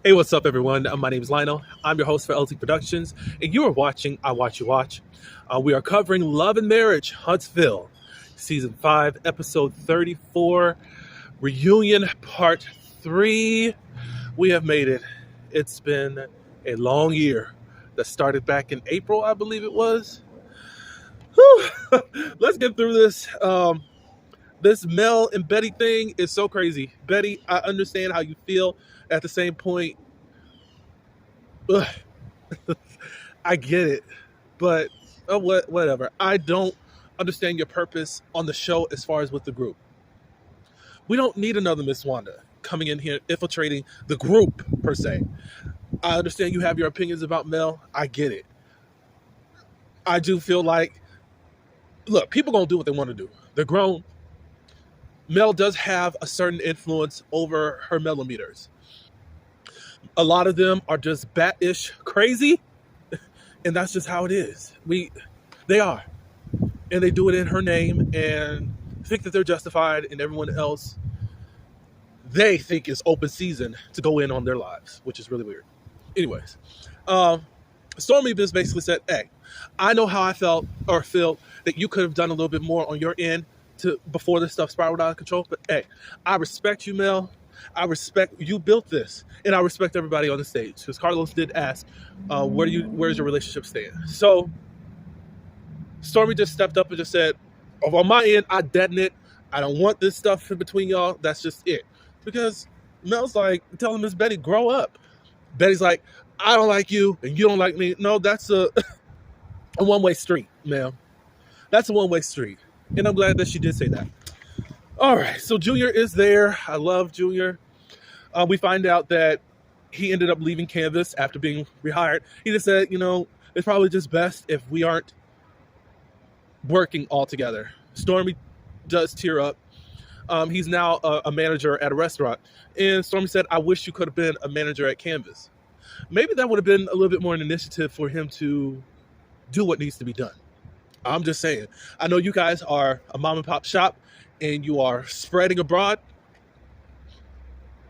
Hey, what's up, everyone? My name is Lionel. I'm your host for LT Productions, and you are watching I Watch You Watch. We are covering Love and Marriage, Huntsville, Season 5, Episode 34, Reunion Part 3. We have made it. It's been a long year that started back in April, I believe it was. Whew. Let's get through this. This Mel and Betty thing is so crazy. Betty, I understand how you feel. At the same point, ugh, I get it, but whatever. I don't understand your purpose on the show as far as with the group. We don't need another Miss Wanda coming in here infiltrating the group per se. I understand you have your opinions about Mel. I get it. I do feel like, look, people gonna do what they want to do. They're grown. Mel does have a certain influence over her millimeters. A lot of them are just bat-ish crazy, and that's just how it is. They are, and they do it in her name and think that they're justified, and everyone else they think is open season to go in on their lives, which is really weird. Anyways, Stormy just basically said, "Hey, I know how I felt or feel that you could have done a little bit more on your end before this stuff spiraled out of control. But hey, I respect you, Mel. I respect you built this, and I respect everybody on the stage." Because Carlos did ask, "Where's your relationship stand?" So Stormy just stepped up and just said, "On my end, I deaden it. I don't want this stuff in between y'all. That's just it." Because Mel's like telling Miss Betty, "Grow up." Betty's like, "I don't like you, and you don't like me." No, that's a one-way street, ma'am. That's a one-way street, and I'm glad that she did say that. All right, so Junior is there. I love Junior. We find out that he ended up leaving Canvas after being rehired. He just said, it's probably just best if we aren't working all together. Stormy does tear up. He's now a manager at a restaurant. And Stormy said, "I wish you could have been a manager at Canvas." Maybe that would have been a little bit more an initiative for him to do what needs to be done. I'm just saying. I know you guys are a mom and pop shop, and you are spreading abroad.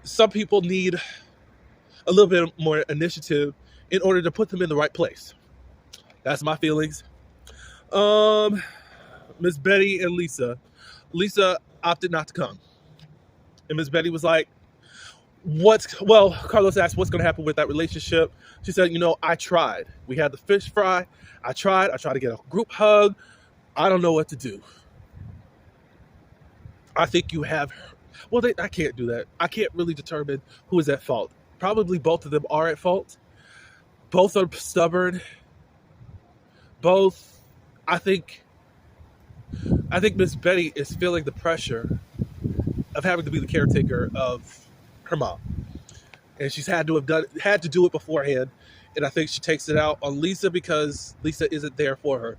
Some people need a little bit more initiative in order to put them in the right place. That's my feelings. Miss Betty and Lisa. Lisa opted not to come. And Miss Betty was like, Carlos asked what's going to happen with that relationship. She said, I tried. We had the fish fry. I tried to get a group hug. I don't know what to do. I think you have, I can't do that. I can't really determine who is at fault. Probably both of them are at fault. Both are stubborn. Both, I think Miss Betty is feeling the pressure of having to be the caretaker of her mom. And she's had to do it beforehand. And I think she takes it out on Lisa because Lisa isn't there for her.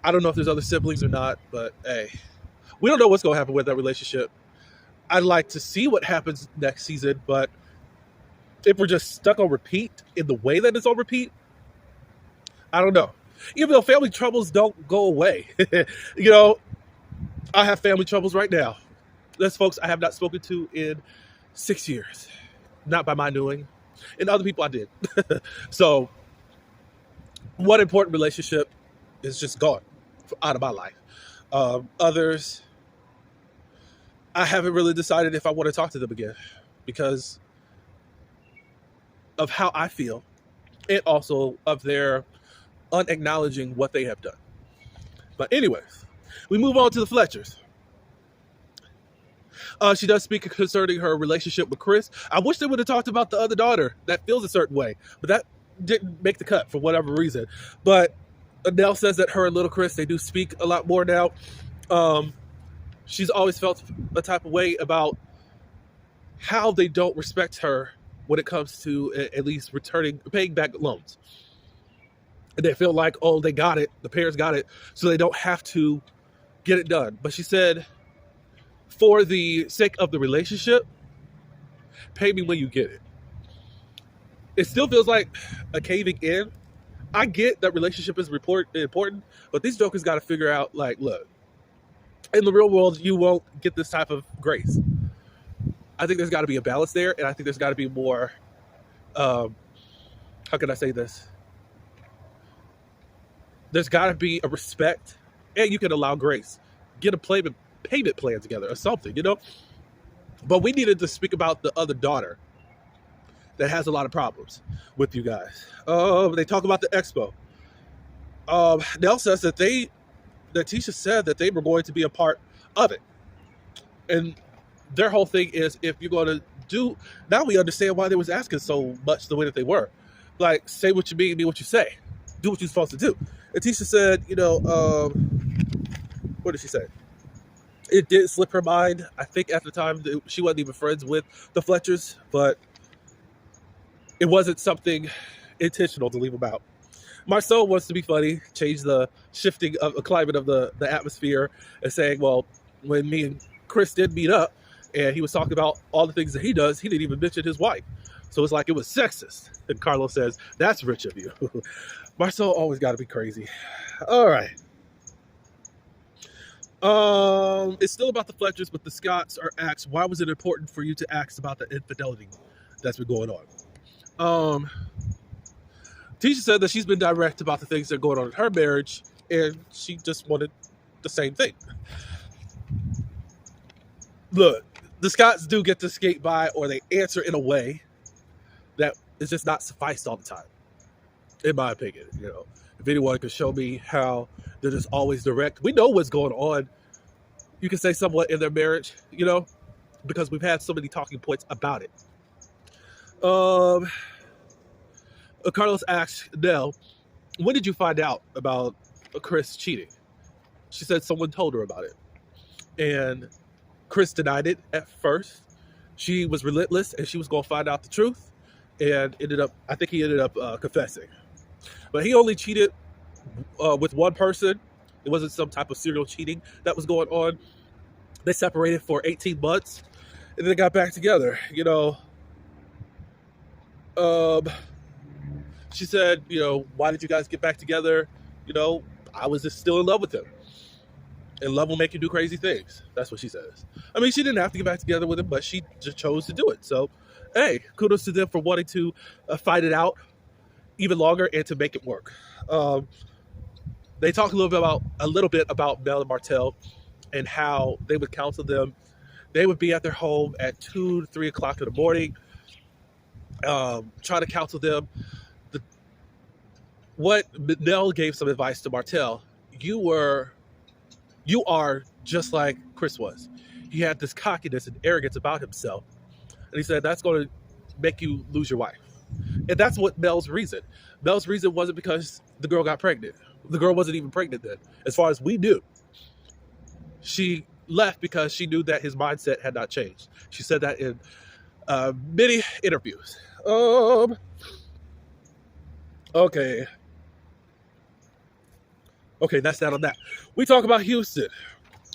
I don't know if there's other siblings or not, but hey, we don't know what's going to happen with that relationship. I'd like to see what happens next season, but if we're just stuck on repeat in the way that it's on repeat, I don't know. Even though family troubles don't go away. I have family troubles right now. There's folks I have not spoken to in 6 years. Not by my doing. And other people I did. So, one important relationship is just gone out of my life. Others, I haven't really decided if I want to talk to them again because of how I feel and also of their unacknowledging what they have done. But anyways, we move on to the Fletchers. She does speak concerning her relationship with Chris. I wish they would have talked about the other daughter that feels a certain way, but that didn't make the cut for whatever reason. But Adele says that her and little Chris, they do speak a lot more now. She's always felt a type of way about how they don't respect her when it comes to at least paying back loans. And they feel like, oh, they got it. The parents got it. So they don't have to get it done. But she said, for the sake of the relationship, pay me when you get it. It still feels like a caving in. I get that relationship is important, but these jokers got to figure out, look, in the real world, you won't get this type of grace. I think there's got to be a balance there, and I think there's got to be more um, how can I say this? There's got to be a respect, and you can allow grace. Get a payment plan together or something, But we needed to speak about the other daughter that has a lot of problems with you guys. They talk about the expo. Nell says that Tisha said that they were going to be a part of it. And their whole thing is, if you're going to do, now we understand why they was asking so much the way that they were. Like, say what you mean what you say. Do what you're supposed to do. And Tisha said, what did she say? It did slip her mind. I think at the time she wasn't even friends with the Fletchers, but it wasn't something intentional to leave them out. Marcel wants to be funny, change the shifting of the climate of the atmosphere, and saying, well, when me and Chris did meet up and he was talking about all the things that he does, he didn't even mention his wife. So it's like it was sexist. And Carlos says, that's rich of you. Marcel always got to be crazy. All right. It's still about the Fletchers, but the Scotts are asked, why was it important for you to ask about the infidelity that's been going on? Tisha said that she's been direct about the things that are going on in her marriage, and she just wanted the same thing. Look, the Scotts do get to skate by, or they answer in a way that is just not sufficed all the time, in my opinion. If anyone could show me how they're just always direct, we know what's going on. You can say somewhat in their marriage, because we've had so many talking points about it. Carlos asked Nell, when did you find out about Chris cheating? She said someone told her about it. And Chris denied it at first. She was relentless and she was going to find out the truth. And I think he ended up confessing. But he only cheated with one person. It wasn't some type of serial cheating that was going on. They separated for 18 months and then they got back together, She said, why did you guys get back together? I was just still in love with him. And love will make you do crazy things. That's what she says. I mean, she didn't have to get back together with him, but she just chose to do it. So, hey, kudos to them for wanting to fight it out even longer and to make it work. They talk a little bit about Mel and Martell and how they would counsel them. They would be at their home at 2 to 3 o'clock in the morning, trying to counsel them. What Nell gave some advice to Martell, you are just like Chris was. He had this cockiness and arrogance about himself. And he said, that's going to make you lose your wife. And that's what Mel's reason. Mel's reason wasn't because the girl got pregnant. The girl wasn't even pregnant then, as far as we knew. She left because she knew that his mindset had not changed. She said that in many interviews. Okay. Okay, that's that on that. We talk about Houston.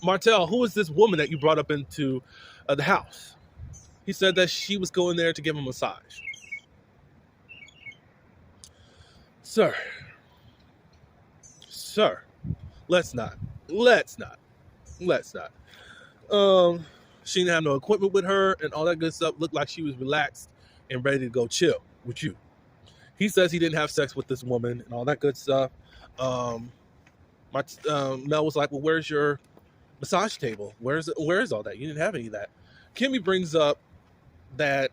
Martell, who is this woman that you brought up into the house? He said that she was going there to give him a massage. Sir, let's not. She didn't have no equipment with her and all that good stuff. Looked like she was relaxed and ready to go chill with you. He says he didn't have sex with this woman and all that good stuff. Mel was like, well, where's your massage table? Where is all that? You didn't have any of that. Kimmy brings up that,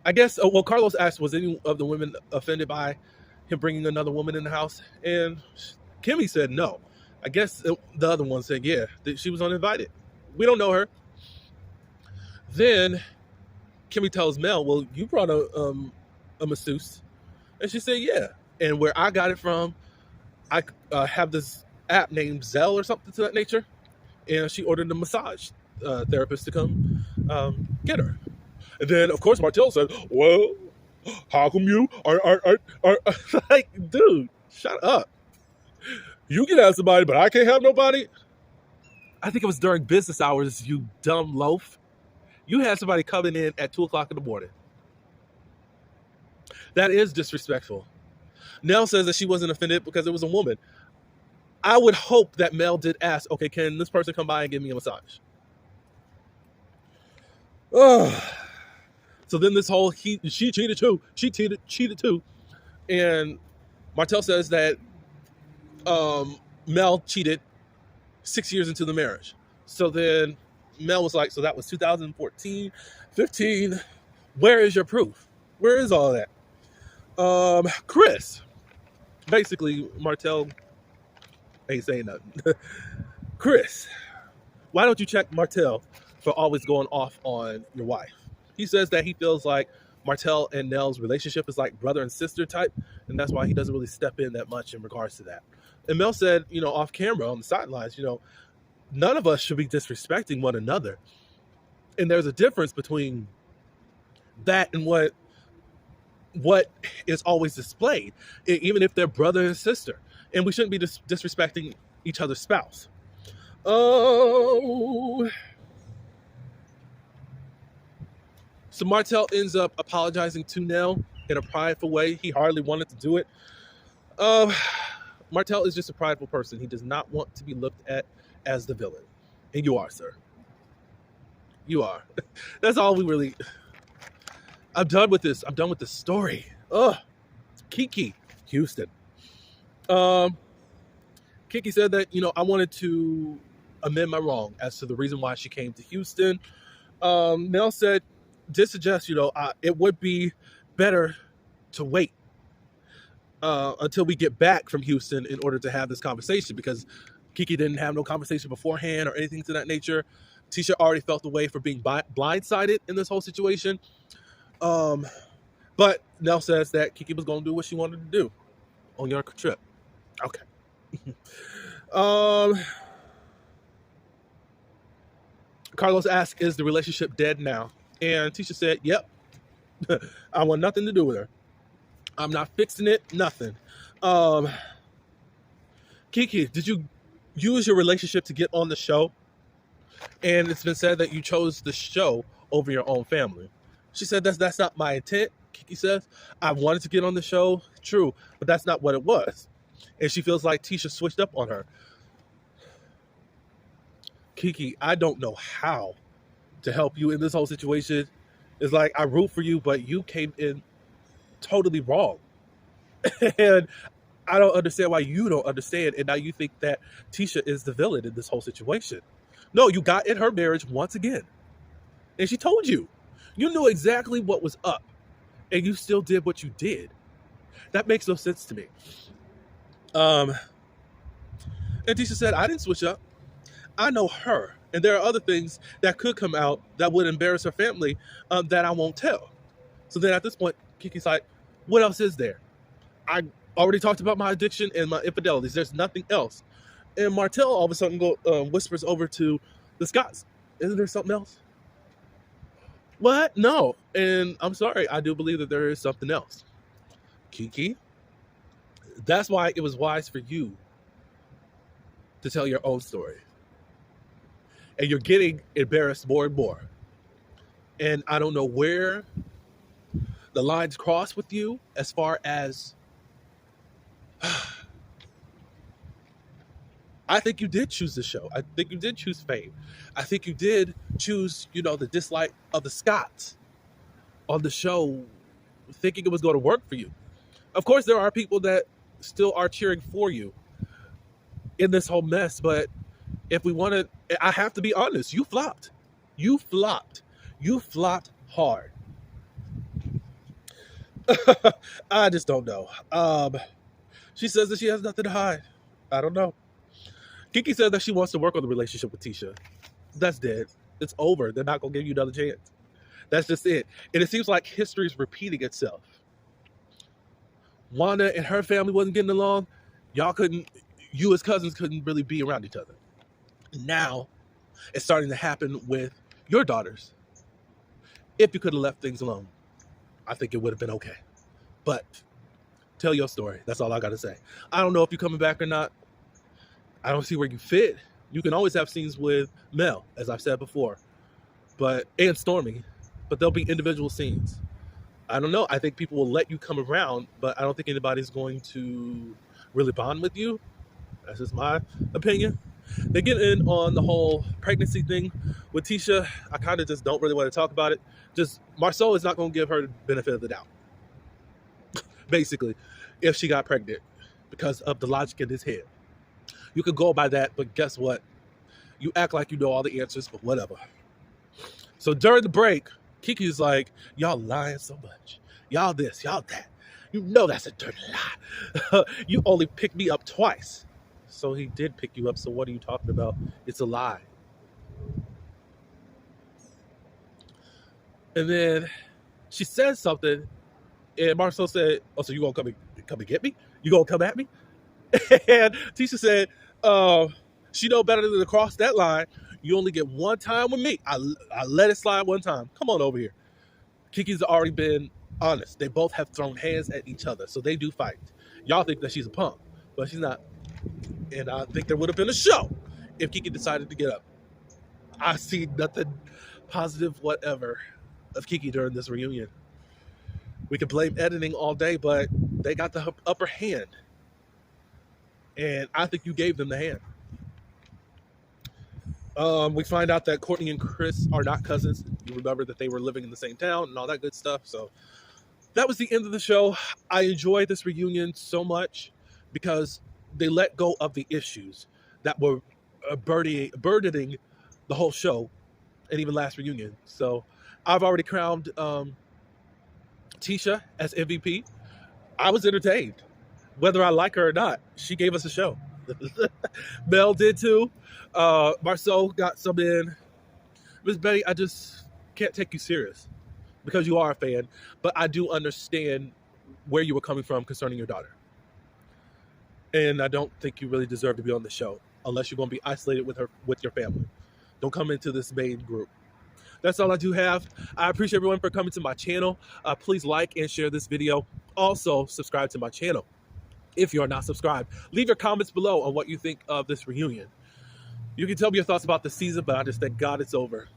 I guess, Carlos asked, was any of the women offended by him bringing another woman in the house? And Kimmy said no. I guess the other one said, yeah, that she was uninvited. We don't know her. Then Kimmy tells Mel, well, you brought a masseuse. And she said, yeah. And where I got it from, I have this app named Zelle or something to that nature. And she ordered a massage therapist to come get her. And then, of course, Martell said, well, how come you are like, dude, shut up. You can have somebody, but I can't have nobody. I think it was during business hours, you dumb loaf. You had somebody coming in at 2 o'clock in the morning. That is disrespectful. Nell says that she wasn't offended because it was a woman. I would hope that Mel did ask, okay, can this person come by and give me a massage? Oh. So then this whole she cheated too. She cheated too. And Martell says that Mel cheated 6 years into the marriage. So then Mel was like, so that was 2014, 15. Where is your proof? Where is all that? Chris. Basically, Martell ain't saying nothing. Chris, why don't you check Martell for always going off on your wife? He says that he feels like Martell and Nell's relationship is like brother and sister type, and that's why he doesn't really step in that much in regards to that. And Mel said, off camera on the sidelines, none of us should be disrespecting one another. And there's a difference between that and what is always displayed, even if they're brother and sister. And we shouldn't be disrespecting each other's spouse. Oh. So Martell ends up apologizing to Nell in a prideful way. He hardly wanted to do it. Martell is just a prideful person. He does not want to be looked at as the villain. And you are, sir. You are. That's all we really... I'm done with this. I'm done with this story. Ugh. Kiki, Houston. Kiki said that, I wanted to amend my wrong as to the reason why she came to Houston. Nell said, did suggest, it would be better to wait until we get back from Houston in order to have this conversation, because Kiki didn't have no conversation beforehand or anything to that nature. Tisha already felt the way for being blindsided in this whole situation. But Nell says that Kiki was going to do what she wanted to do on your trip. Okay. Carlos asked, is the relationship dead now? And Tisha said, yep. I want nothing to do with her. I'm not fixing it. Nothing. Kiki, did you use your relationship to get on the show? And it's been said that you chose the show over your own family. She said, that's not my intent. Kiki says, I wanted to get on the show. True, but that's not what it was. And she feels like Tisha switched up on her. Kiki, I don't know how to help you in this whole situation. It's like, I root for you, but you came in totally wrong. And I don't understand why you don't understand. And now you think that Tisha is the villain in this whole situation. No, you got in her marriage once again. And she told you. You knew exactly what was up. And you still did what you did. That makes no sense to me. And Tisha said, I didn't switch up. I know her. And there are other things that could come out that would embarrass her family that I won't tell. So then at this point, Kiki's like, what else is there? I already talked about my addiction and my infidelities. There's nothing else. And Martell all of a sudden whispers over to the Scotts, isn't there something else? What? No. And I'm sorry, I do believe that there is something else. Kiki, that's why it was wise for you to tell your own story. And you're getting embarrassed more and more. And I don't know where the lines cross with you as far as... I think you did choose the show. I think you did choose fame. I think you did choose, the dislike of the Scotts on the show, thinking it was going to work for you. Of course, there are people that still are cheering for you in this whole mess, but if we want to, I have to be honest, you flopped. You flopped. You flopped hard. I just don't know. She says that she has nothing to hide. I don't know. Kiki said that she wants to work on the relationship with Tisha. That's dead. It's over. They're not going to give you another chance. That's just it. And it seems like history is repeating itself. Wanda and her family wasn't getting along. You as cousins couldn't really be around each other. Now, it's starting to happen with your daughters. If you could have left things alone, I think it would have been okay. But tell your story. That's all I got to say. I don't know if you're coming back or not. I don't see where you fit. You can always have scenes with Mel, as I've said before, and Stormy, but there'll be individual scenes. I don't know. I think people will let you come around, but I don't think anybody's going to really bond with you. That's just my opinion. They get in on the whole pregnancy thing with Tisha. I kind of just don't really want to talk about it. Just Marceau is not going to give her the benefit of the doubt, basically, if she got pregnant because of the logic in his head. You could go by that, but guess what? You act like you know all the answers, but whatever. So during the break, Kiki's like, y'all lying so much. Y'all this, y'all that. You know that's a dirty lie. You only picked me up twice. So he did pick you up, so what are you talking about? It's a lie. And then she says something, and Marceau said, oh, so you gonna come and get me? You gonna come at me? And Tisha said, she know better than to cross that line. You only get one time with me. I let it slide one time. Come on over here. Kiki's already been honest. They both have thrown hands at each other, so they do fight. Y'all think that she's a punk, but she's not. And I think there would have been a show if Kiki decided to get up. I see nothing positive whatever of Kiki during this reunion. We can blame editing all day, but they got the upper hand. And I think you gave them the hand. We find out that Courtney and Chris are not cousins. You remember that they were living in the same town and all that good stuff. So that was the end of the show. I enjoyed this reunion so much because they let go of the issues that were burdening the whole show and even last reunion. So I've already crowned Tisha as MVP. I was entertained. Whether I like her or not, she gave us a show. Mel did too. Marceau got some in. Miss Betty, I just can't take you serious because you are a fan, but I do understand where you were coming from concerning your daughter. And I don't think you really deserve to be on the show unless you're going to be isolated with your family. Don't come into this main group. That's all I do have. I appreciate everyone for coming to my channel. Please like and share this video. Also, subscribe to my channel if you are not subscribed. Leave your comments below on what you think of this reunion. You can tell me your thoughts about the season, but I just thank God it's over.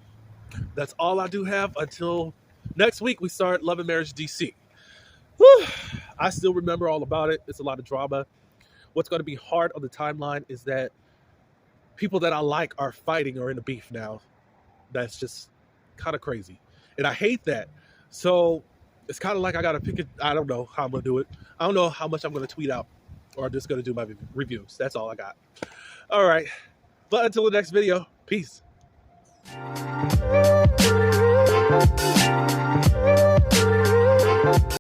That's all I do have until next week. We start Love and Marriage DC. Whew. I still remember all about it. It's a lot of drama. What's going to be hard on the timeline is that people that I like are fighting or in a beef now. That's just kind of crazy. And I hate that. So it's kind of like I got to pick it. I don't know how I'm going to do it. I don't know how much I'm going to tweet out or I'm just going to do my reviews. That's all I got. All right. But until the next video, peace.